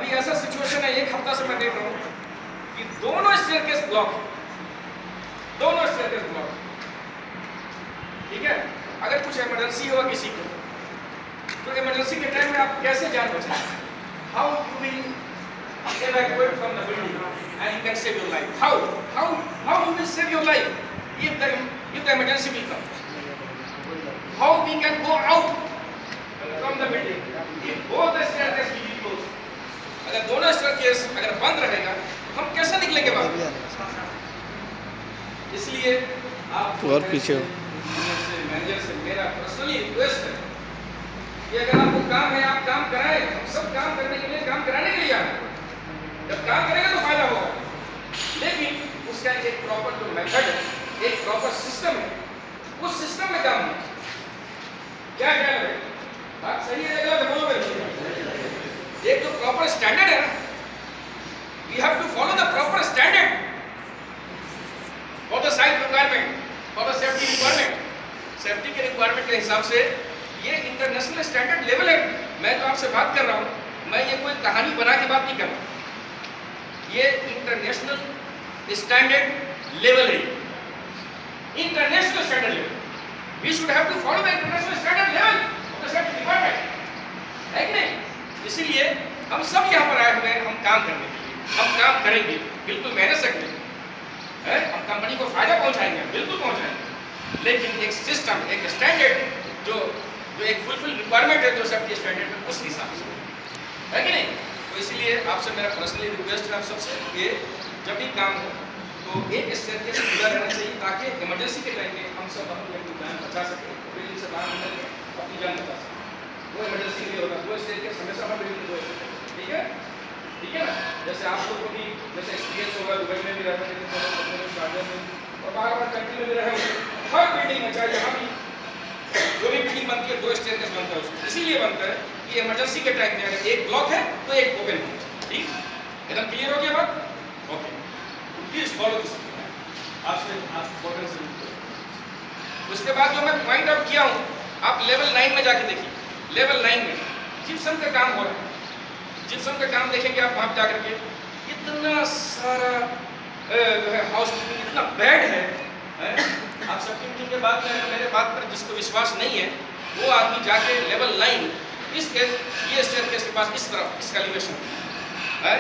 अभी ऐसा सिचुएशन है, एक हफ्ता से मैं देख रहा हूँ कि दोनों स्टेयरकेस ब्लॉक, दोनों स्टेयरकेस ब्लॉक। ठीक है, अगर कुछ इमरजेंसी हुआ किसी को, तो इमरजेंसी के टाइम में आप कैसे जान बचाएं? How you will evacuate from the building and you can save your life? How you will save your life if the emergency will come? How we can go out from the building if both the staircase will be closed? अगर दोनों staircase अगर बंद रहेगा तो हम कैसे निकलेंगे बाहर? इसलिए आप और पीछे मैनेजर से मेरा पर्सनली रिक्वेस्ट है कि अगर आपको काम है आप काम कराएं। हम सब काम करने के लिए, काम कराने के लिए आए हैं। जब काम करेगा तो फायदा होगा, लेकिन उसका एक प्रॉपर जो मेथड है, एक प्रॉपर सिस्टम है, उस सिस्टम में काम है। क्या ख्याल है? बात सही है गलत है? बोलो भाई। एक जो प्रॉपर स्टैंडर्ड है ना, we have to follow the proper standard for the site requirement, for the safety requirement. Safety के रिक्वायरमेंट के हिसाब से ये इंटरनेशनल स्टैंडर्ड लेवल है। मैं तो आपसे बात कर रहा हूँ, मैं ये कोई कहानी बना के बात नहीं कर रहा, ये इंटरनेशनल स्टैंडर्ड लेवल है। International standard level, we should have to follow the international standard level of the safety department, है कि नहीं? इसीलिए हम सब यहाँ पर आए हुए हैं, हम काम करने के लिए, हम काम करेंगे बिल्कुल मेहनत से करेंगे, हम कंपनी को फायदा पहुँचाएंगे, बिल्कुल पहुँचाएंगे, लेकिन एक सिस्टम, एक स्टैंडर्ड जो एक फुलफिल रिक्वायरमेंट है, जो सेफ्टी स्टैंडर्ड है, उस हिसाब से, है कि नहीं? तो इसलिए आपसे मेरा पर्सनली रिक्वेस्ट है आप सबसे कि जब भी काम हो तो एक स्टेयरकेस खुला रहना चाहिए, ताकि इमरजेंसी के टाइम में हम सब अपनी जान बचा सकें, बिल्डिंग से बाहर निकल के अपनी जान बचा सकें। वो इमरजेंसी नहीं होगा, वो स्टेयरकेस हमेशा हर बिल्डिंग में हो। ठीक है, ठीक है ना? जैसे आप लोगों को भी जैसे एक्सपीरियंस होगा, दुबई में भी रहे हैं, शारजा में और बाहर कंट्री में भी रहे होंगे, हर बिल्डिंग में चाहे जहाँ भी जो भी बिल्डिंग बनती है, 2 स्टेयरकेस बनता है उसमें। इसीलिए बनता है कि इमरजेंसी के टाइम में अगर एक ब्लॉक है तो एक ओपन है। ठीक, एकदम क्लियर हो गया बात? Okay, please follow this. आपसे आप फॉलो से उसके बाद जो मैं पॉइंट आउट किया हूँ, आप लेवल 9 में जाके देखिए। लेवल 9 में जिप्सम का काम हो रहा है। जिप्सम का काम देखेंगे आप वहाँ जाकर के, इतना सारा जो है हाउस कीपिंग इतना बैड है। आप सबकी मीटिंग के बाद में मेरे बात पर जिसको विश्वास नहीं है, वो आदमी जाके लेवल 9 ये स्टेयरकेस के पास इस तरफ, इसका एलिवेशन है,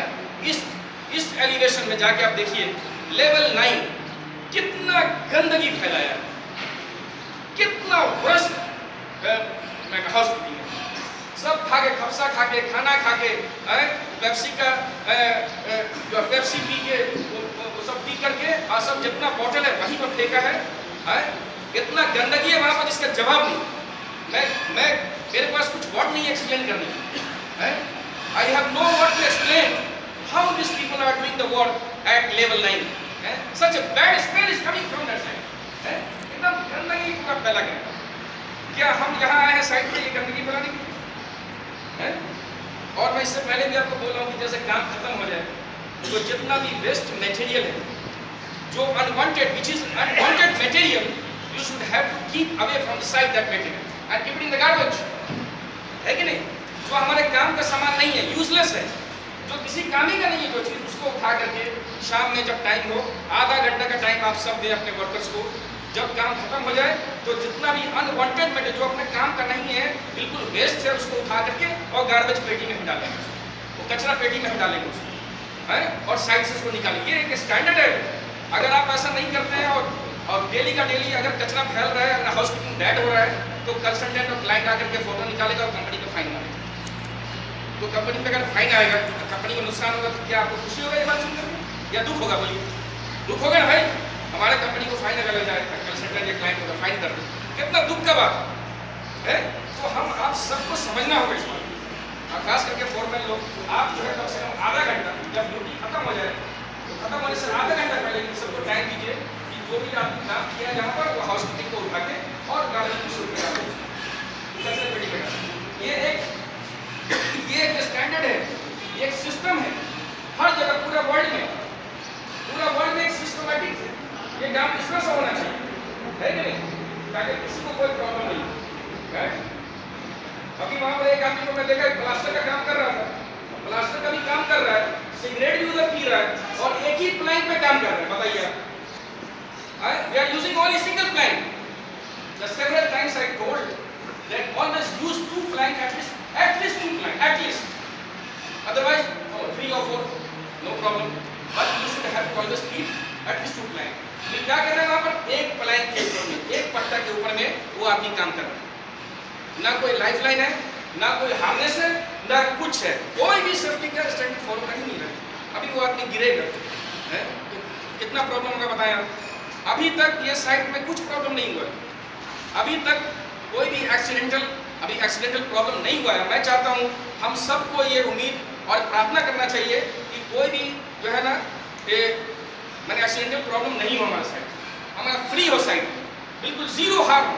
इस एलिवेशन में जाके आप देखिए लेवल 9 कितना गंदगी फैलाया है, कितना वर्स्ट हाउस कीपिंग है। सब खा के, खपसा खा के, खाना खा के, पेप्सी का जो पेप्सी पी के वो सब पी करके और सब जितना बॉटल है वहीं पर फेंका है। इतना गंदगी है वहाँ पर जिसका जवाब नहीं। मैं मेरे पास कुछ वर्ड नहीं एक्सप्लेन करने की। I have no word to explain how this people are doing the work at level 9। Such a bad smell is coming from that side. एकदम गंदगी पूरा फैला गया। क्या हम यहाँ आए हैं साइड पे ये गंदगी फैलाने के लिए? और मैं इससे पहले भी आपको बोल रहा हूँ कि जैसे काम खत्म हो जाए तो जितना भी वेस्ट मटेरियल है, जो unwanted which is unwanted material, you should have to keep away from the side that material and keep it in the garbage, है कि नहीं? जो हमारे काम का सामान नहीं है, यूजलेस है, जो किसी काम ही का नहीं है, जो चीज़ उसको उठा करके शाम में जब टाइम हो, आधा घंटा का टाइम आप सब दें अपने वर्कर्स को। जब काम खत्म हो जाए तो जितना भी अनवांटेड मटेरियल जो अपने काम का नहीं है, बिल्कुल वेस्ट है, उसको उठा करके और गार्बेज पेटी में हम डालेंगे, वो कचरा पेटी में हम डालेंगे उसको, है, और साइड से उसको निकालेंगे। ये एक स्टैंडर्ड है। अगर आप ऐसा नहीं करते हैं और डेली का डेली अगर कचरा फैल रहा है, अगर हाउस कीपिंग बैड हो रहा है, तो कंसल्टेंट और क्लाइंट आकर के फोटो निकालेगा और कंपनी को फाइन मारेगा। तो कंपनी पे अगर फाइन आएगा तो कंपनी को नुकसान होगा, तो क्या आपको खुशी होगा ये बात सुनकर या दुख होगा? बोलिए, दुख होगा ना भाई। हमारे कंपनी को फाइन अगर लग जाए, कंसल्टेंट या क्लाइंट को फाइन कर दे, कितना दुख का बात है। तो हम आप सबको समझना होगा इस बात, और खास करके फोरमैन लोग, आप जो है कम से कम आधा घंटा, जब ड्यूटी खत्म हो जाए तो खत्म होने से आधा घंटा पहले सबको टाइम दीजिए कि जो भी आपने काम किया है यहाँ पर वो हाउस कीपिंग को उठा के और गाड़ी को शुरू करा। ये एक स्टैंडर्ड है, ये एक सिस्टम है हर जगह, पूरा वर्ल्ड में एक सिस्टमैटिक है। ये काम इस तरह से होना चाहिए, है कि नहीं? ताकि किसी को कोई प्रॉब्लम नहीं है। अभी वहाँ पर एक आदमी को मैं देखा प्लास्टर का काम कर रहा था, प्लास्टर का भी काम कर रहा है, सिगरेट भी उधर पी रहा है और एक ही प्लैंक पे काम कर रहा है। बताइए आप, we are using only single plank. The several times I told that always use two plank, at least two plank, at least. Otherwise, 3 or 4, no problem. But you should have to always keep at least two plank. फिर क्या कर रहे हैं वहाँ पर? एक Planck के ऊपर में, एक पट्टा के ऊपर में वो आदमी काम कर रहा है। ना कोई लाइफ लाइन है, ना कोई हार्नेस है, ना कुछ है, कोई भी सेफ्टी का स्टैंडर्ड फॉलो कर ही नहीं रहा। अभी वो आदमी गिरेगा, है? तो कितना प्रॉब्लम होगा बताएं आप। अभी तक ये साइट में कुछ प्रॉब्लम नहीं हुआ है, अभी तक कोई भी एक्सीडेंटल प्रॉब्लम नहीं हुआ है। मैं चाहता हूँ हम सबको ये उम्मीद और प्रार्थना करना चाहिए कि कोई भी जो है ना मैंने एक्सीडेंटल प्रॉब्लम नहीं हो हमारा साइट, हमारा फ्री हो साइट, बिल्कुल जीरो हार्म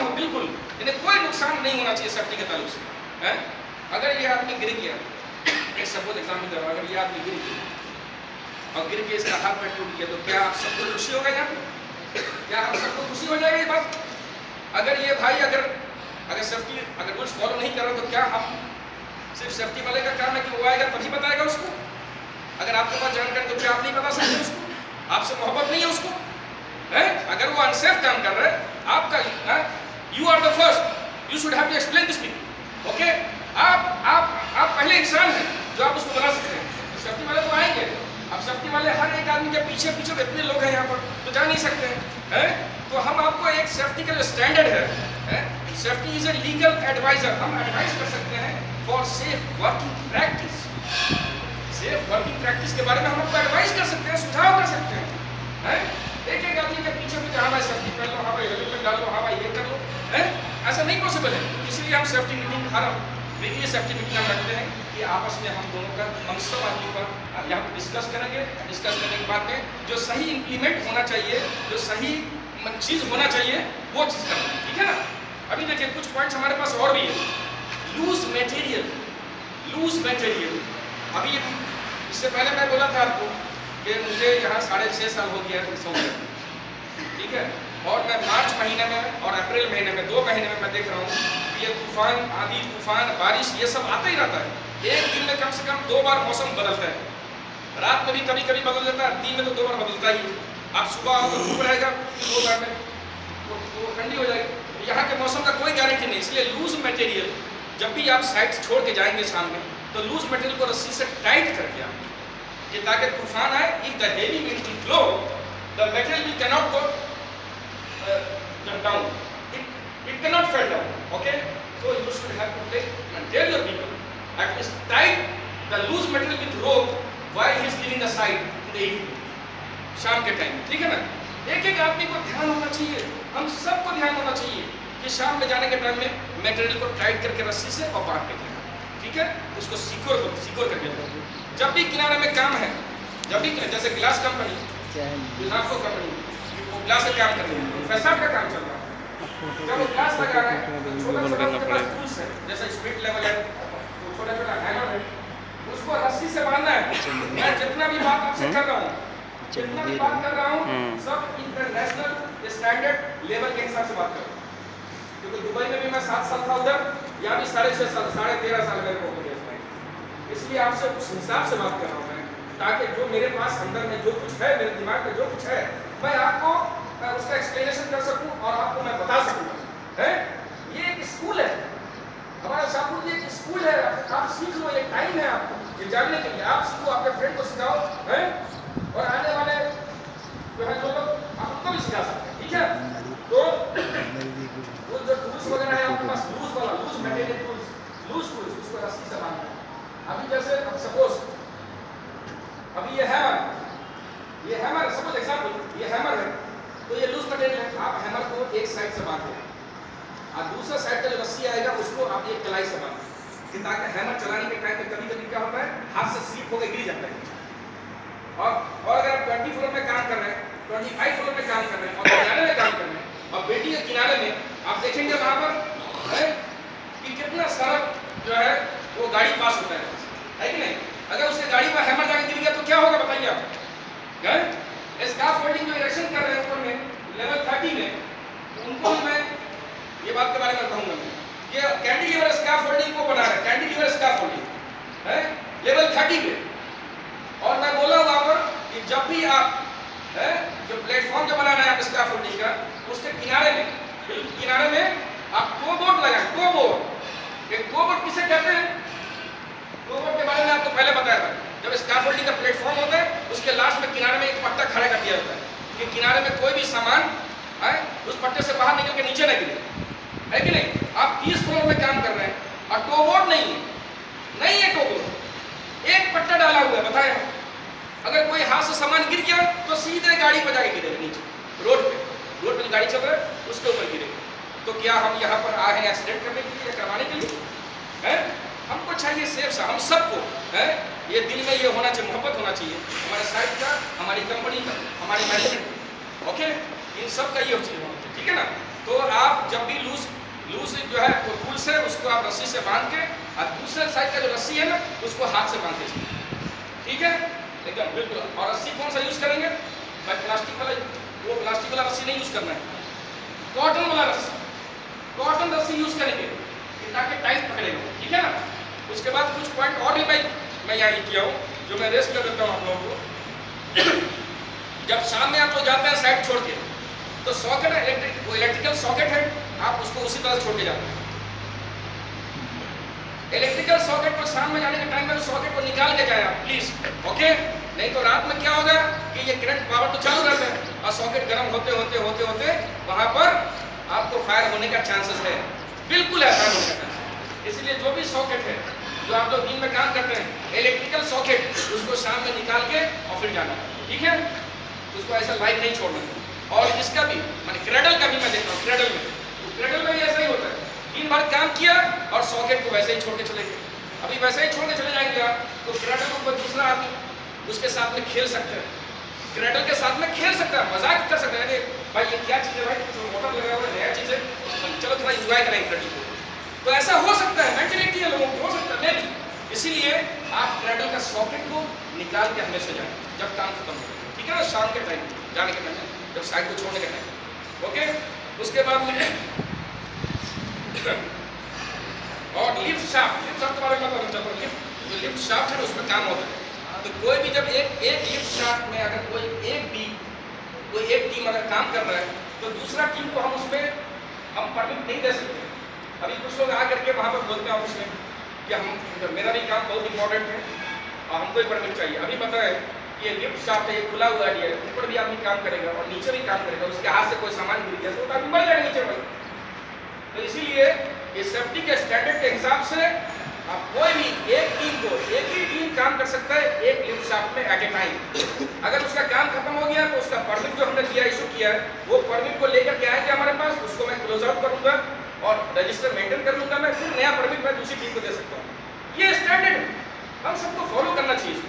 हो, बिल्कुल इन्हें कोई नुकसान नहीं होना चाहिए सेफ्टी के ताल्लुक से, है? अगर ये आदमी गिर गया, एक सपोज एग्जाम्पल दे रहा हूँ, अगर ये आदमी गिर गया और गिर के इसका हाथ पैर टूट गया तो क्या आप सबको खुशी होगा? यहाँ पे क्या आप सबको खुशी हो जाएगी बस? अगर ये भाई अगर सेफ्टी अगर रूल्स फॉलो नहीं कर रहा तो क्या हम सिर्फ सेफ्टी वाले का काम है कि वो आएगा तभी बताएगा उसको? अगर आपके पास जानकारी तो क्या आप नहीं बता सकते उसको? आपसे मोहब्बत नहीं है उसको, है? अगर वो अनसेफ काम कर रहा है आपका, you are the first, you should have to explain this thing, okay? आप पहले इंसान हैं जो आप उसको बता सकते हैं। तो सेफ्टी वाले तो आएंगे, अब सेफ्टी वाले हर एक आदमी के पीछे इतने लोग हैं यहाँ पर तो जा नहीं सकते हैं, तो हम आपको एक सेफ्टी का जो स्टैंडर्ड है, safety is a legal adviser, हम एडवाइस कर सकते हैं for safe working practice. Safe working practice के बारे में हम आपको एडवाइस कर सकते हैं, सुझाव कर सकते हैं, एक एक आदमी के पीछे हाँ भाई सेफ्टी कर लो, हाँ भाई हेलमेट डाल लो, हाँ भाई ये कर लो, ऐसा नहीं पॉसिबल है। इसलिए हम सेफ्टी मीटिंग हर वीकली सेफ्टी मीटिंग हम रखते हैं कि आपस में हम दोनों का, हम सब आदमी का यहाँ पर डिस्कस करेंगे। डिस्कस करने के बाद में जो सही इम्प्लीमेंट होना चाहिए, जो सही चीज़ होना चाहिए वो चीज़ करना है, ठीक है ना? अभी देखिए कुछ पॉइंट्स हमारे पास और भी है। लूज मटेरियल, अभी इससे पहले मैं बोला था आपको कि मुझे यहाँ 6.5 साल हो गया है सऊदी अरब, ठीक है? और मैं मार्च महीने में और अप्रैल महीने में 2 महीने में मैं देख रहा हूँ कि ये तूफान, आंधी तूफान, बारिश ये सब आता ही रहता है। एक दिन में कम से कम 2 बार मौसम बदलता है, रात में भी कभी कभी बदल जाता है, दिन में तो 2 बार बदलता ही है। आप सुबह आओ तो धूप रहेगा, 2 बार में तो ठंडी हो जाएगी। यहाँ के मौसम का कोई गारंटी नहीं, इसलिए लूज मटेरियल जब भी आप साइट छोड़ के जाएंगे शाम में तो लूज मटेरियल को रस्सी से टाइट करके आप, कि ताकि तूफान आए, if the heavy wind will blow the material will cannot go down, it cannot fall down, okay? So you should have to take and tell your people at least tie the loose material with rope while he is leaving the site in the evening, शाम के time, ठीक है ना? एक एक आदमी को ध्यान होना चाहिए, हम सबको ध्यान होना चाहिए कि शाम में जाने के टाइम में मटेरियल को टाइट करके रस्सी से और बांध के जाना, ठीक है? उसको सिक्योर करके जाना। जब भी किनारे में काम है, जब भी जैसे ग्लास कंपनी, ग्लास कंपनी वो ग्लास का काम कर रही है, फैसाद का काम चल रहा है, जब वो ग्लास लगा रहा है छोटा-छोटा उसके पास टूल्स है, जैसे स्पिरिट लेवल है, छोटा-छोटा हैमर है, उसको रस्सी से बांधना है। मैं जितना भी बात आपसे कर रहा हूँ, जितना भी बात कर रहा हूँ, सब इंटरनेशनल स्टैंडर्ड लेवल के हिसाब से बात कर रहा हूँ, क्योंकि दुबई में भी मैं 7 साल था उधर, यहाँ भी 6.5 साल, 13.5 साल मेरे को हो गया, इसलिए आपसे उस हिसाब से बात कर रहा हूँ मैं, ताकि जो मेरे पास अंदर में जो कुछ है, मेरे दिमाग में जो कुछ है, मैं आपको उसका एक्सप्लेनेशन कर सकूं और आपको मैं बता सकूं, है? ये एक स्कूल है, हमारा शाहपुर ये एक स्कूल है, आप सीख लो, ये टाइम है आपको ये जानने के लिए, आप सीखो, अपने फ्रेंड को सिखाओ, है? और आने वाले जो है जो लोग आप उनको भी सिखा सकते हैं, ठीक है? तो वो जो टूल्स वगैरह है आपके पास, लूज मटेरियल टूल्स, उसको रस्सी से बांधना है। अभी जैसे अब सपोज अभी ये हैमर सपोज एग्जांपल ये हैमर है, तो ये लूज मटेरियल है, आप हैमर को एक साइड से बांध दें और दूसरा साइड का जो रस्सी आएगा उसको आप एक कलाई से बांध दें, ताकि हैमर चलाने के टाइम में कभी क्या होता है, हाथ से स्लिप होकर गिर जाता है। और अगर आप 20 फ्लोर में काम कर रहे हैं, 25 फ्लोर में काम कर रहे हैं और किनारे में काम कर रहे हैं और बेटी के किनारे में आप देखेंगे वहाँ पर है कि कितना सारा जो है वो गाड़ी पास होता है कि नहीं? अगर उसके गाड़ी पर हैमर जाके गिर गया तो क्या होगा बताइए आप? स्काफोल्डिंग जो इरेक्शन कर रहे हैं ऊपर में लेवल 30 में, उनको भी मैं ये बात के बारे में कहूँगा कि कैंटिलीवर स्काफोल्डिंग को बना रहे हैं, कैंटिलीवर स्काफोल्डिंग, गाड़ी पे। और मैं बोला वहां पर कि जब भी आप जो प्लेटफॉर्म जो बनाना है आप स्कैफोल्डिंग का, उसके किनारे में, बिल्कुल किनारे में आप को बोर्ड लगाएं। को बोर्ड, एक को बोर्ड किसे कहते हैं? को बोर्ड के बारे में आपको पहले बताया था। जब स्कैफोल्डिंग का प्लेटफॉर्म होता है उसके लास्ट में किनारे में एक पट्टा खड़ा कर दिया जाता है कि किनारे में कोई भी सामान उस पट्टे से बाहर निकल के नीचे न गिरे, है कि नहीं? आप 30 फ्लोर में काम कर रहे हैं और टो बोर्ड नहीं है टो बोर्ड, एक पट्टा डाला हुआ है। बताया अगर कोई हाथ से सामान गिर गया तो सीधे गाड़ी पर जाके गिरेगा नीचे, रोड पे जो गाड़ी चल रहा है उसके ऊपर गिरेगा। तो क्या हम यहाँ पर आए हैं एक्सीडेंट करने के लिए या करवाने के लिए? है हमको चाहिए सेफ सा, हम सबको है ये दिल में ये होना चाहिए, मोहब्बत होना चाहिए हमारे साइड का, हमारी कंपनी का, हमारे मैनेजमेंट का। ओके, इन सब का ये चीज़ होना चाहिए, ठीक है ना? तो आप जब भी लूज जो है वो टूल से उसको आप रस्सी से बांध के, और दूसरे साइड का जो रस्सी है ना उसको हाथ से बांध दीजिए, ठीक है? एकदम बिल्कुल। और रस्सी कौन सा यूज करेंगे भाई? प्लास्टिक वाला, वो प्लास्टिक वाला रस्सी नहीं यूज करना है, कॉटन वाला रस्सी, कॉटन रस्सी यूज करेंगे ताकि टाइट पकड़ेगा, ठीक है ना? उसके बाद कुछ पॉइंट और भी मैं यहाँ किया हूँ जो मैं रेस्ट कर देता हूँ आप लोगों को। जब शाम में आप लोग जाते हैं साइड छोड़ के, तो सॉकेट है इलेक्ट्रिकल सॉकेट है, आप उसको उसी तरह छोड़ के जाते हैं। इलेक्ट्रिकल सॉकेट को शाम में जाने के टाइम में उस सॉकेट को निकाल के जाए आप प्लीज, ओके? नहीं तो रात में क्या होगा कि ये करंट पावर तो चालू रहता है और सॉकेट गर्म होते होते वहां पर आपको फायर होने का चांसेस है, बिल्कुल है फायर होने का चांसेस। इसलिए जो भी सॉकेट है जो आप लोग दिन में काम करते हैं इलेक्ट्रिकल सॉकेट, उसको शाम में निकाल के और फिर जाना, ठीक है? उसको ऐसा लाइट नहीं छोड़ना। और इसका भी मैंने क्रेडल का भी मैं देखता हूँ, क्रेडल में भी ऐसा ही होता है, दिन भर काम किया और सॉकेट को वैसे ही छोड़ के चले गए। अभी वैसे ही छोड़ के चले जाएंगे आप तो क्रेडल को कोई दूसरा आदमी उसके साथ में खेल सकते हैं, क्रेडल के साथ में खेल सकता है, मजाक कर सकता है, भाई ये क्या चीज़ है भाई, तो मोटर लगा हुआ है, नया चीज़ है, चलो थोड़ा इंजॉय करेंगे क्रेडल को। तो ऐसा हो सकता है, मेंटलिटी है लोगों की, हो सकता है नहीं। इसीलिए आप क्रेडल का सॉकेट को निकाल के हमेशा जाए जब काम खत्म हो, ठीक है ना? शाम के टाइम जाने के टाइम, जब साइड को छोड़ने के टाइम, ओके? उसके बाद में और लिफ्ट शाफ्ट के बारे में बताना चाहता हूँ। जो लिफ्ट शाफ्ट है उसमें काम होता है। तो कोई भी जब एक लिफ्ट शाफ्ट में अगर कोई एक टीम अगर काम कर रहा है तो दूसरा टीम को हम उसमें परमिट नहीं दे सकते। अभी कुछ लोग आ करके वहाँ पर बोलते हैं ऑफिस में कि हम मेरा भी काम बहुत इंपॉर्टेंट है और हमको ही परमिट चाहिए। अभी पता है कि ये लिफ्ट शाफ्ट है, ये खुला हुआ एरिया है, ऊपर भी आदमी काम करेगा और नीचे भी काम करेगा, उसके हाथ से कोई सामान गिर गया तो आदमी मर जाएगा नीचे में। तो इसीलिए ये सेफ्टी के स्टैंडर्ड के हिसाब से आप कोई भी एक ही टीम काम कर सकता है एक लिफ्ट शाफ्ट में एट ए टाइम। अगर उसका काम खत्म हो गया तो उसका परमिट जो हमने दिया इशू किया है वो परमिट को लेकर के आएंगे हमारे पास, उसको मैं क्लोज आउट करूंगा और रजिस्टर मेंटेन कर लूंगा, मैं फिर नया परमिट मैं दूसरी टीम को दे सकता हूँ। ये स्टैंडर्ड है, हम सबको फॉलो करना चाहिए।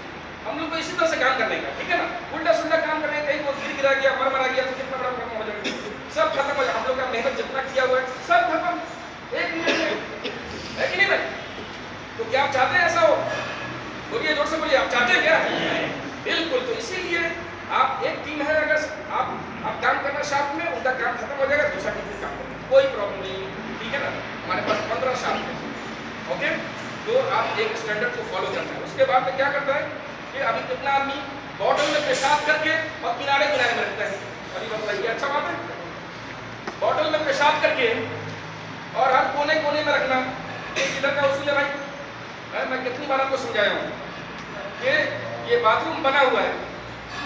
हम लोग को इसी तरह से काम करने का, ठीक है ना? उल्टा सुल्टा काम करने कहीं वो गिरा गया मरा गया तो कितना बड़ा प्रॉब्लम हो जाएगा, सब खत्म हो जाए। हम लोग का मेहनत जितना किया हुआ है सब खत्म एक मिनट में, है कि नहीं भाई? तो क्या आप चाहते हैं ऐसा हो? बोलिए जोर से बोलिए, आप चाहते हैं क्या? बिल्कुल। तो इसीलिए आप एक टीम है, अगर आप काम करना शाफ्ट में, उनका काम खत्म हो जाएगा, दूसरा टीम काम करेगा, कोई प्रॉब्लम नहीं, ठीक है ना? हमारे पास 15 शाफ्ट है, ओके? तो आप एक स्टैंडर्ड को फॉलो करना है। उसके बाद में क्या करता है कि अभी कितना आदमी बॉटल में पेशाब करके और किनारे में रखता है, अभी बताइए, अच्छा बात है? बॉटल में पेशाब करके और हर कोने में रखना, एक इधर का उसूल है भाई, मैं कितनी बार आपको समझाया हूँ कि ये बाथरूम बना हुआ है,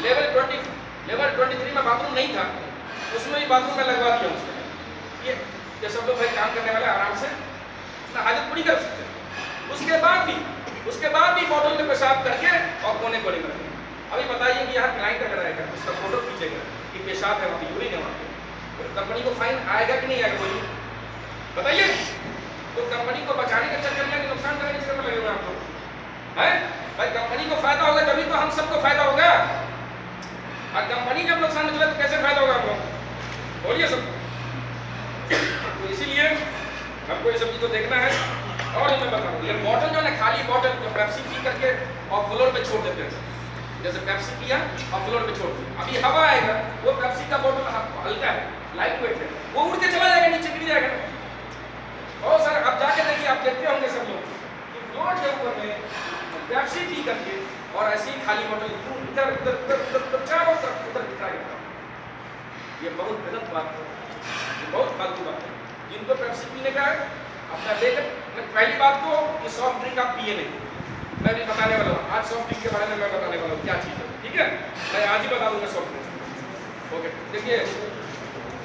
लेवल 23 में बाथरूम नहीं था, उसमें भी बाथरूम में लगवा दिया उसने। ये सब लोग भाई काम करने वाले आराम से अपना हाजत पूरी कर सकते हैं। उसके बाद भी बॉटल में पेशाब करके और कोने में रखें। अभी बताइए कि यहाँ क्लाइंट अगर आएगा उसका फोटो खींचेगा कि पेशाब है वहाँ पे, यूरिन है वहाँ पे, तो कंपनी को फाइन आएगा कि नहीं आएगा? बोलिए बताइए। तो कंपनी को बचाने के चक्कर में नुकसान करने के चक्कर में लगे हुए आप लोग हैं भाई। कंपनी को फायदा होगा तभी तो हम सबको फायदा होगा, और कंपनी जब नुकसान निकले तो कैसे फायदा होगा आप लोग? बोलिए सब। तो इसीलिए हमको ये सब चीज को देखना है। और मैं बता रहा हूँ, ये बॉटल जो है खाली बॉटल जो पेप्सी पी करके और फ्लोर पे छोड़ देते हैं, जैसे पेप्सी पिया और फ्लोर पे छोड़ दिया, अभी हवा आएगा वो पेप्सी का बॉटल हल्का है, लाइट वेट है, वो उड़ के चला जाएगा, नीचे गिर जाएगा। और सर आप जाके देखिए, आप देखते होंगे सब लोग कि फ्लोर के ऊपर में पेप्सी पी करके और ऐसी ही खाली बोतल यूं इधर उधर उधर उधर उधर चारों तरफ उधर बिखरा देता हूं। ये बहुत गलत बात है, ये बहुत फालतू बात है। जिनको पेप्सी पीने का है अपना लेकर, पहली बात तो ये सॉफ्ट ड्रिंक आप पिए नहीं, मैं भी बताने वाला हूँ आज सॉफ्ट ड्रिंक के बारे में, मैं बताने वाला हूँ क्या चीज़ है, ठीक है। मैं आज ही बता दूंगा सॉफ्ट ड्रिंक। ओके, देखिए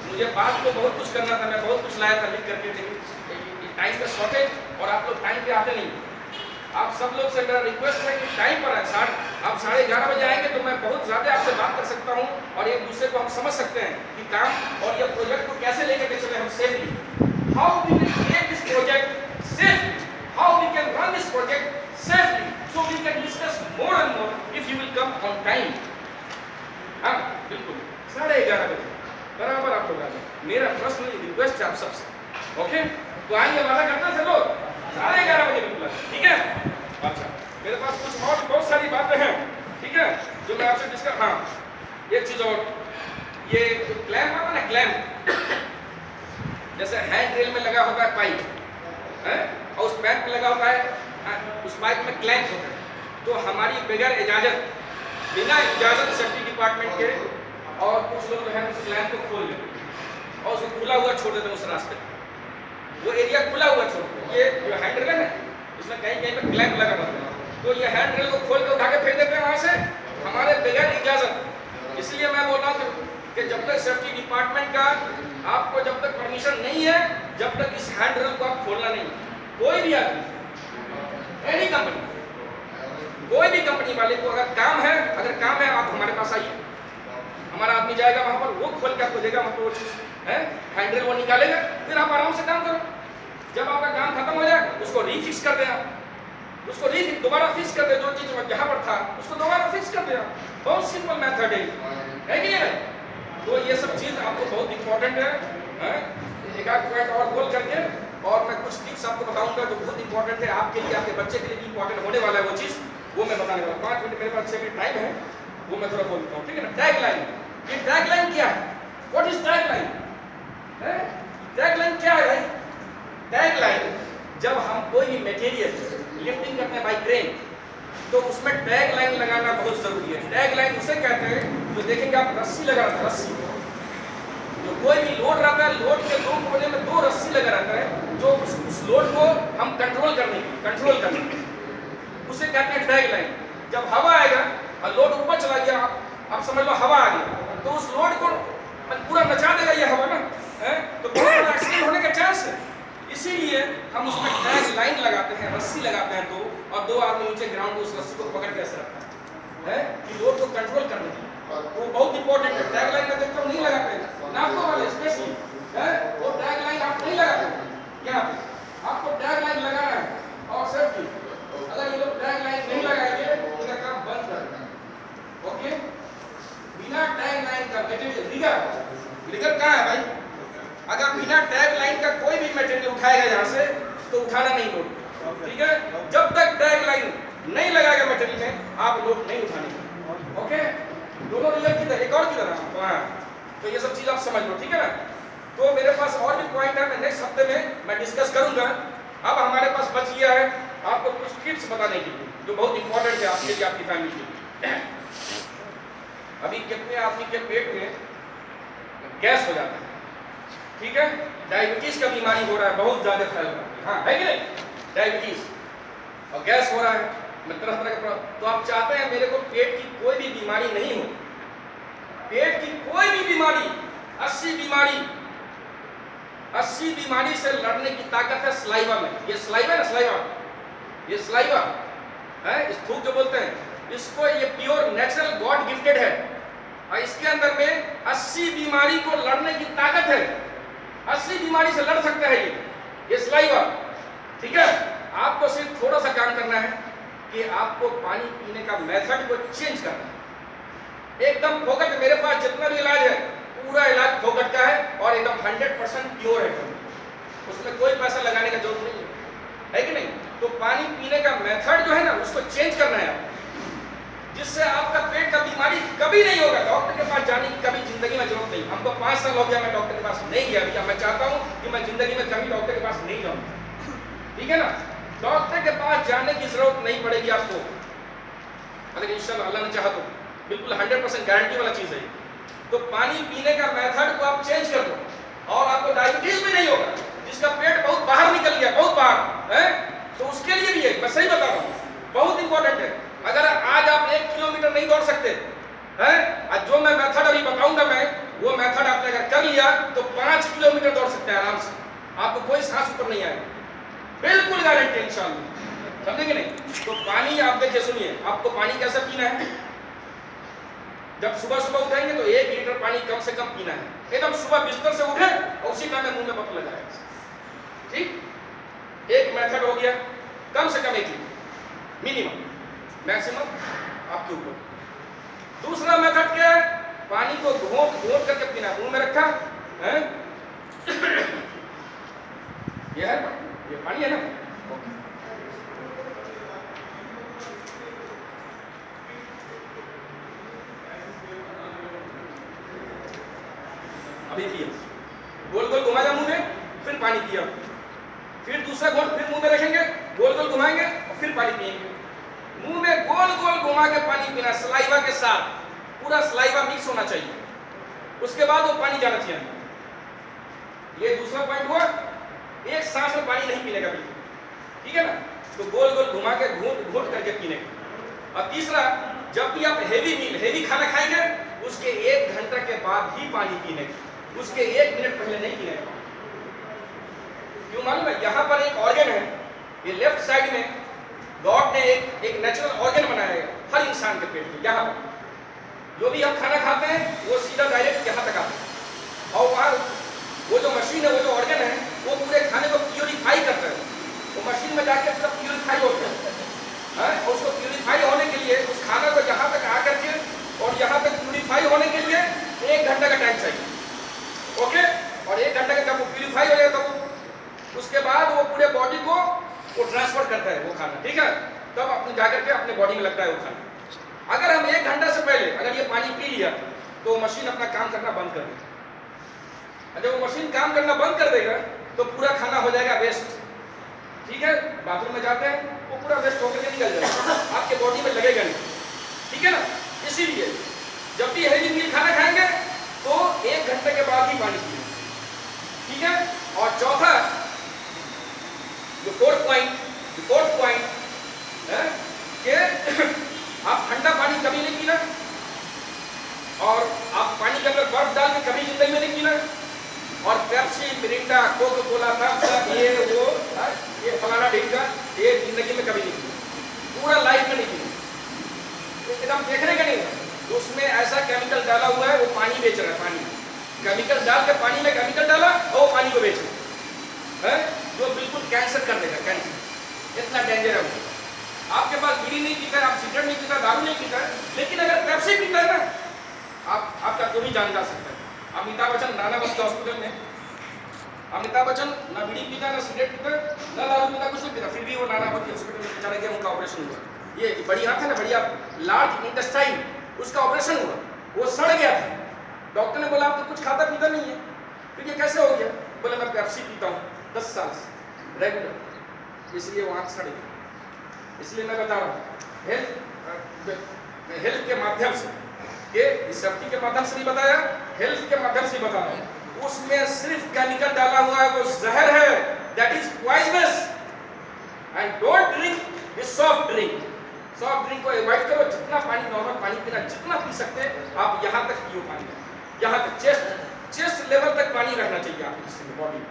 मुझे बात को बहुत कुछ करना था, मैं बहुत कुछ लाया था लिख करके, लेकिन टाइम का शॉर्टेज और आप लोग टाइम पे आते नहीं। आप सब लोग से मेरा रिक्वेस्ट है कि टाइम पर आए, आप 11:30 बजे आएंगे तो मैं बहुत ज़्यादा आपसे बात कर सकता हूँ और एक दूसरे को हम समझ सकते हैं कि काम और ये प्रोजेक्ट को कैसे लेकर के चले हम safely, how we will take this project safely, how we can run this project safely, so we can discuss more and more if you will come on time. हाँ बिल्कुल 11:30 बजे बराबर आप लोग आ जाए, मेरा पर्सनल रिक्वेस्ट है आप सबसे, ओके। तो आइए वादा करते हैं सब लोग 11:30 बजे बिल्कुल, ठीक है। अच्छा मेरे पास कुछ और बहुत सारी बातें हैं, ठीक है, जो मैं आपसे डिस्कस, हाँ एक चीज़ और, ये क्लैम्प आता है ना, क्लैम्प जैसे हैंड रेल में लगा होता है पाइप है और उस पाइप में लगा होता है, उस पाइप में क्लैंप होता है। तो हमारी बगैर इजाज़त, बिना इजाज़त सेफ्टी डिपार्टमेंट के और कुछ लोग जो है उस क्लैंप को खोल देते हैं और उसको खुला हुआ छोड़ देते हैं, उस रास्ते वो एरिया खुला हुआ छोड़ देते हैं। ये जो हैंड रेल है इसमें कहीं कहीं पर क्लैंप लगा होता है, तो ये हैंड रेल को खोल कर उठा के फेंक देते हैं वहाँ से हमारे बगैर इजाज़त। इसलिए मैं बोल रहा हूँ कि जब तक सेफ्टी डिपार्टमेंट का आपको जब तक परमिशन नहीं है, जब तक इस हैंड रेल को आप खोलना नहीं, कोई भी आदमी, एनी कंपनी, कोई भी कंपनी वाले को अगर काम है आप हमारे पास आइए, हमारा आदमी जाएगा वहां पर, वो खोल के आपको देगा, मतलब वो चीज है हैंडल वो निकालेगा, फिर आप आराम से काम करो। जब आपका काम खत्म हो जाए उसको रीफिक्स कर दे, आप उसको दोबारा फिक्स कर दे, जो चीज जहां पर था उसको दोबारा फिक्स कर दे। बहुत सिंपल मेथड है कि नहीं? तो ये सब चीज आपको बहुत इंपॉर्टेंट है। एक आध पॉइंट और बोल करके और मैं कुछ टिप्स आपको बताऊंगा जो बहुत इंपॉर्टेंट है आपके लिए, आपके बच्चे के लिए भी इंपॉर्टेंट होने वाला है, वो चीज़ वो मैं बताने वाला हूँ। 5 मिनट मेरे पास 6 मिनट टाइम है, वो मैं थोड़ा बोलता हूँ, ठीक है ना। टैग लाइन, ये टैग लाइन क्या है? What is tag line? Tag line क्या है भाई? टैग लाइन, जब हम कोई भी मटेरियल लिफ्टिंग करते हैं बाई क्रेन तो उसमें टैग लाइन लगाना बहुत जरूरी है। टैग लाइन उसे कहते हैं जो देखेंगे आप रस्सी लगा रहता है, रस्सी, जो कोई भी लोड रहता है, लोड के 2 कोने में 2 रस्सी लगा रहता है, जो उस लोड को हम कंट्रोल करने उसे कहते हैं टैग लाइन। जब हवा आएगा और लोड ऊपर चला गया, आप समझ लो हवा आ गई तो उस लोड को पूरा नचा देगा ये हवा ना, तो बहुत एक्सीडेंट होने का चांस है। इसीलिए हम उसमें टैग लाइन लगाते हैं, रस्सी लगाते हैं 2 और 2 आदमी नीचे ग्राउंड उस रस्सी को पकड़ के ऐसे रखता है कि लोड को कंट्रोल करने के लिए। वो बहुत इंपॉर्टेंट है। टैग लाइन का देखो नहीं लगाते नाफ्को वाले स्पेशली, वो टैग लाइन आप नहीं लगाते यहाँ पे, आपको टैग लाइन लगाना है। और सेफ्टी, अगर ये लोग टैग लाइन नहीं लगाएंगे इनका काम बंद कर देंगे, ओके। बिना टैग लाइन का मटेरियल, रिगर कहाँ है भाई? अगर बिना टैग लाइन का कोई भी मटेरियल उठाएगा यहाँ से तो उठाना नहीं लोड, ठीक है। जब तक टैग लाइन नहीं लगाएगा मटेरियल में आप लोड नहीं उठाने, ओके। दोनों रिगर किधर, एक और किधर है, तो ये सब चीज आप समझ लो, ठीक है ना। तो मेरे पास और भी पॉइंट है, मैं नेक्स्ट हफ्ते में मैं डिस्कस करूंगा। अब हमारे पास बच गया है आपको कुछ टिप्स बताने के लिए जो बहुत इंपॉर्टेंट है आपके लिए, आपकी फैमिली के लिए। अभी कितने आदमी के पेट में गैस हो जाता है, ठीक है, डायबिटीज का बीमारी हो रहा है, बहुत ज्यादा फैल रहा है, हाँ है कि नहीं? डायबिटीज और गैस हो रहा है, मैं तरह तरह का, तो आप चाहते हैं मेरे को पेट की कोई भी बीमारी नहीं हो, पेट की कोई भी बीमारी, 80 बीमारी से लड़ने की ताकत है सलाइवा में। ये सलाइवा ना, ये सलाइवा है, इस थूक जो बोलते हैं इसको, ये प्योर नेचुरल गॉड गिफ्टेड है और इसके अंदर में 80 बीमारी को लड़ने की ताकत है। 80 बीमारी से लड़ सकता है ये सलाइवा, ठीक है। आपको सिर्फ थोड़ा सा काम करना है कि आपको पानी पीने का मेथड को चेंज करना है। एकदम फोकट, मेरे पास जितना भी इलाज है पूरा इलाज फोकट का है और एकदम 100% प्योर है, उसमें कोई पैसा लगाने का जरूरत नहीं है कि नहीं? तो पानी पीने का मेथड जो है ना उसको चेंज करना है, जिससे आपका पेट का बीमारी कभी नहीं होगा। डॉक्टर के पास जाने की कभी जिंदगी में जरूरत नहीं। हमको 5 साल हो गया मैं डॉक्टर के पास नहीं गया भैया, मैं चाहता हूँ कि मैं जिंदगी में कभी डॉक्टर के पास नहीं जाऊँ, ठीक है ना। डॉक्टर के पास जाने की जरूरत नहीं पड़ेगी आपको, अगर इंशाल्लाह अल्लाह ने चाहा तो। बिल्कुल 100% गारंटी वाला चीज है। तो पानी पीने का मेथड को आप चेंज कर दो और आपको डायबिटीज भी नहीं होगा। जिसका पेट बहुत बाहर निकल गया, बहुत बाहर है, तो उसके लिए भी है, मैं सही बता रहा हूँ, बहुत इंपॉर्टेंट है। अगर आज आप 1 किलोमीटर नहीं दौड़ सकते हैं, जो मैं मेथड अभी बताऊंगा मैं, वो मेथड आपने अगर कर लिया तो 5 किलोमीटर दौड़ सकते हैं आराम से, आपको कोई सांस ऊपर नहीं आएगा, बिल्कुल गारंटी इंशाल्लाह। समझेंगे नहीं? तो पानी आप देखिए, सुनिए, आपको पानी कैसे पीना है। जब सुबह सुबह उठेंगे तो 1 लीटर पानी कम से कम पीना है। एकदम सुबह बिस्तर से उठे और उसी टाइम में मुंह में बोतल लगाए, ठीक? एक मेथड हो गया, कम से कम 1 लीटर मिनिमम, मैक्सिमम आपके ऊपर। दूसरा मेथड क्या है? पानी को घोंट घोंट करके पीना, मुंह में रखा है, ये है, ये पानी है ना, अभी पिया, गोल गोल घुमाया मुंह में, फिर पानी पिया, फिर दूसरा घोंट फिर मुंह में रखेंगे, गोल गोल घुमाएंगे और फिर पानी पिएंगे। मुंह में गोल गोल घुमा के पानी पीना, सलाइवा के साथ, पूरा सलाइवा मिक्स होना चाहिए, उसके बाद वो पानी जाना चाहिए। ये दूसरा पॉइंट हुआ, एक सांस में पानी नहीं पीने का बिल्कुल, ठीक है ना? तो गोल गोल घुमा के घूंट घूंट करके पीने का। और तीसरा, जब भी आप हेवी मील, हेवी खाना खाएंगे, उसके 1 घंटा के बाद ही पानी पीने का, उसके 1 मिनट पहले नहीं पीने का। क्यों मालूम है? यहाँ पर एक ऑर्गन है, ये लेफ्ट साइड में गॉड ने एक नेचुरल ऑर्गन बनाया है हर इंसान के पेट में। यहाँ पर जो भी हम खाना खाते हैं वो सीधा डायरेक्ट यहाँ तक आता है, और वहाँ वो जो मशीन है, वो जो ऑर्गन है, वो पूरे खाने को प्यूरिफाई करता है। वो मशीन में जाके पूरा प्यूरिफाई होता है, और उसको प्यूरिफाई होने के लिए, उस खाना को यहाँ तक आकर के और यहाँ तक प्यूरिफाई होने के लिए 1 घंटा का टाइम चाहिए, ओके? और 1 घंटा का जब वो प्यूरिफाई हो जाए तो उसके बाद वो पूरे बॉडी को वो ट्रांसफर करता है वो खाना, ठीक है? तब अपने जाकर के अपने बॉडी में लगता है वो खाना। अगर हम 1 घंटा से पहले अगर ये पानी पी लिया तो मशीन अपना काम करना बंद कर देगी। जब वो मशीन काम करना बंद कर देगा तो पूरा खाना हो जाएगा वेस्ट, ठीक है? बाथरूम में जाते हैं वो पूरा वेस्ट होकर के निकल जाएगा, आपके बॉडी में लगेगा नहीं, ठीक है ना? इसीलिए जब भी हेवी मील खाना खाएंगे तो 1 घंटे के बाद ही पानी पिए, ठीक है? और चौथा, फोर्थ पॉइंट है कि आप ठंडा पानी कभी नहीं पीना, और आप पानी के अंदर बर्फ डाल के कभी जिंदगी में नहीं पीना, और Pepsi, Mirinda, Coca Cola, Thums Up, ये वो, ये फलाना ढींगा, ये जिंदगी में कभी नहीं पीना, पूरा लाइफ में नहीं पीना। एकदम देखने का नहीं, उसमें ऐसा केमिकल डाला हुआ है, वो पानी बेच रहा है, पानी केमिकल डाल के पानी में केमिकल डाला और वो पानी को बेच रहा है, जो बिल्कुल कैंसर कर देगा, कैंसर, इतना डेंजर है वो। आपके पास बीड़ी नहीं पीता है, आप सिगरेट नहीं पीता, दारू नहीं पीता है, लेकिन अगर पेप्सी पीता है ना, आपका तो भी जान जा सकता है। अमिताभ बच्चन नानावती हॉस्पिटल में, अमिताभ बच्चन ना बीड़ी पीता, ना सिगरेट पीता, ना दारू पीता, कुछ नहीं पीता, फिर भी वो नानावती हॉस्पिटल में बेचारा गया, उनका ऑपरेशन हुआ। ये बड़ी आंख है ना, बढ़िया लार्ज इंटेस्टाइन, उसका ऑपरेशन हुआ, वो सड़ गया था। डॉक्टर ने बोला आप तो कुछ खाता पीता नहीं है, फिर ये कैसे हो गया? बोले मैं पेप्सी पीता हूँ 10 साल से रेगुलर, इसलिए वो आंख सड़ गई। इसलिए मैं बता रहा हूँ हेल्थ के माध्यम से, ये सेफ्टी के माध्यम से नहीं बताया, हेल्थ के माध्यम से बता रहा हूँ। उसमें सिर्फ केमिकल डाला हुआ है, वो जहर है, that is poisonous. And don't drink this soft drink, soft drink को अवॉइड करो। जितना पानी, नॉर्मल पानी पीना जितना पी सकते हैं आप, यहाँ तक पियो पानी, यहाँ तक चेस्ट लेवल तक पानी रहना चाहिए आपकी बॉडी में,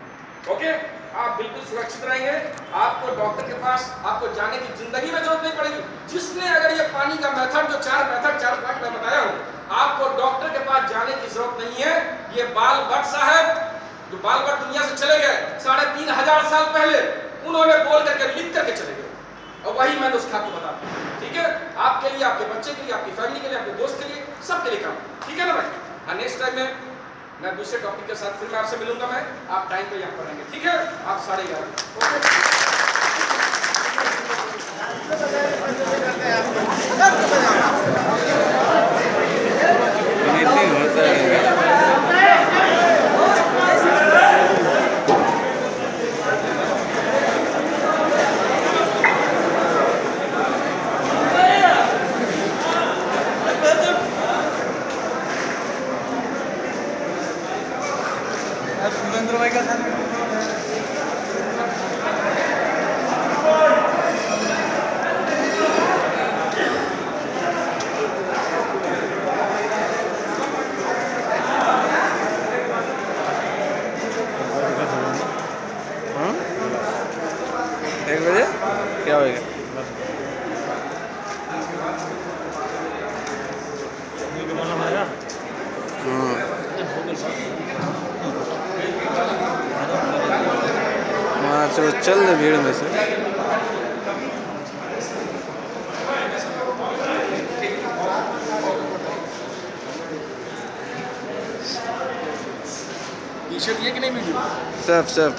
ओके? आप बिल्कुल सुरक्षित रहेंगे। आपको डॉक्टर के पास आपको जाने की जिंदगी में जरूरत नहीं पड़ेगी। जिसने अगर ये पानी का मेथड, जो 4 पॉइंट मैं बताया हूँ, आपको डॉक्टर के पास जाने की जरूरत नहीं है। ये बाल भट्ट साहब, जो बाल भट्ट दुनिया से चले गए 3500 साल पहले, उन्होंने बोल करके लिख करके चले गए, और वही मैं नुस्खा आपको बताता हूँ, ठीक है? आपके लिए, आपके बच्चे के लिए, आपकी फैमिली के लिए, आपके दोस्त के लिए, सबके लिए काम, ठीक है ना भाई? नेक्स्ट टाइम में मैं दूसरे टॉपिक के साथ फिर मैं आपसे मिलूंगा। मैं आप टाइम पे यहाँ पर रहेंगे, ठीक है? आप 11:30। क्या होएगा? हाँ वहाँ से वो चल रहे भीड़ में से। टी शर्ट ये कि नहीं वीडियो सब